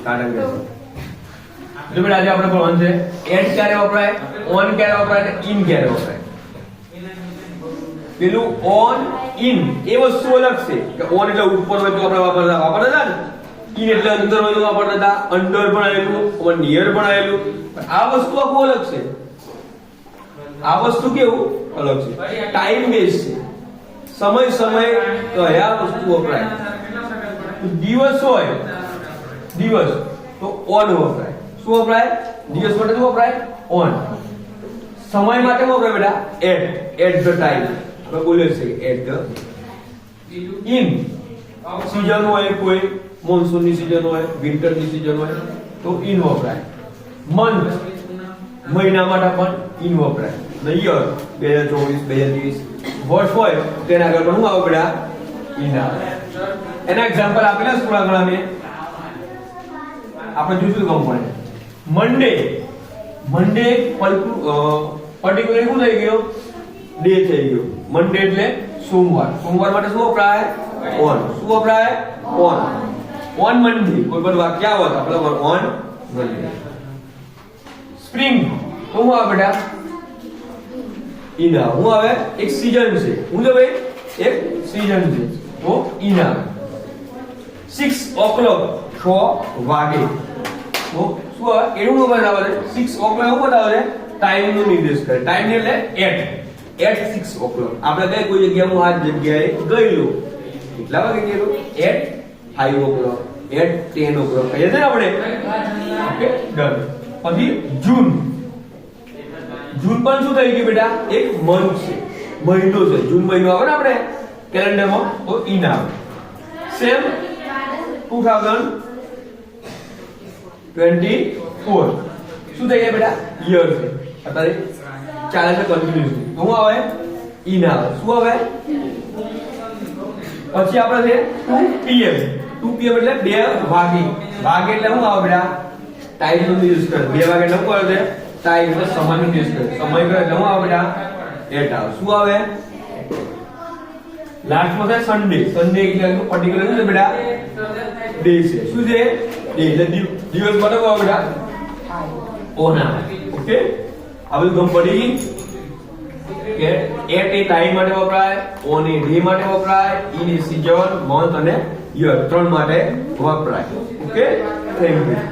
કારણ કે જો બેટા આજે આપણે ભણવાનું છે એટ ક્યારે વપરાય, ઓન ક્યારે વપરાય અને ઇન ક્યારે વપરાય. પેલું ઓન ઇન એ વસ્તુ અલગ છે કે ઓન એટલે ઉપર હોય તો આપણે વાપરતા હતા ને, ઇન એટલે અંદર હોય તો વાપરતા હતા, અંડર પણ આવેલું, ઓન નિયર પણ આવેલું. આ વસ્તુ આખું અલગ છે. આ વસ્તુ કેવું અલગ છે, ટાઈમ બેઝ છે. સમય કયા વસ્તુ વપરાય. દિવસ હોય દિવસ તો ઓન વપરાય. શું વપરાય? દિવસ માટે શું વપરાય? ઓન. સમય માટે વપરાય બેટા એટ ધ ટાઈમ. આપણે બોલીએ છીએ એટ ધ. ઇન સીઝન હોય, કોઈ મોન્સૂનની સીઝન હોય, વિન્ટરની સીઝન હોય તો ઇન વપરાય. મંથ મહિના માટે પણ ઇન વપરાય. યર 2024 2030 વર્ષ હોય તેના આગળ પણ શું આવે બેટા? ઇન આવે. એના એક્ઝામ્પલ આપેલા થોડા ઘણા મેં આપણે જોઈશું કંપની. મંડે પર્ટિક્યુલર શું થઈ ગયો? ડે થઈ ગયો. મંડે એટલે સોમવાર. સોમવાર માટે શું વપરાય? ઓન. શું વપરાય? ઓન. On Monday. કોઈ પણ વાક્ય આવે તો આપણે ઓન મંડે. સ્પ્રિંગ શું આવે બેટા? ઇન આવે. શું આવે? એક સીઝન છે. શું છે ભાઈ? એક સીઝન છે તો ઇન આવે. 6 o'clock 6 વાગે તો શું આવે? એનું બતાવે છે 6 o'clock એવું બતાવે છે ટાઈમ નો નિર્દેશ કરે. ટાઈમ એટલે એટ 6 o'clock. આપણે કઈ કોઈ જગ્યાએ હું આ જગ્યાએ ગયેલો કેટલા વાગે ગયેલો? એટ 5 o'clock, એટ 10 o'clock કહીએ છે ને આપણે. Okay done. પછી જૂન પણ શું થઈ ગયું બેટા? એક મંથ છે, મહિનો છે. જૂન મહિનો આવે ને આપણે કેલેન્ડરમાં તો ઇન આવે. સેમ 2024 શું થઈ ગયા બેટા? યર છે. અત્યારે ચાલે છે કન્ટિન્યુઅસલી તો શું આવે? ઇન આવે. શું આવે? પછી આપણે છે 2 PM. 2 PM એટલે 2 વાગે. વાગે એટલે શું આવે બેટા? ટાઈમ નો યુઝ કરે. 2 વાગે એટલે શું કરે છે? ટાઈમ એટલે સમય નો યુઝ કરે. સમય કરે એટલે શું આવે બેટા? એટ આવે. શું આવે? લાસ્ટમાં છે સન્ડે. સન્ડે એટલે પર્ટિક્યુલર શું છે બેટા? ડે છે. શું છે? ડે એટલે દિવસ માટે શું આવે બેટા? ઓન આવે. ઓકે આ બધું ગમ પડી ગઈ કે એટ એ ટાઈમ માટે વપરાય, ઓન એ ડે માટે વપરાય, ઇન એ સીઝન, મંથ અને યર ત્રણ માટે વપરાય. Okay thank you.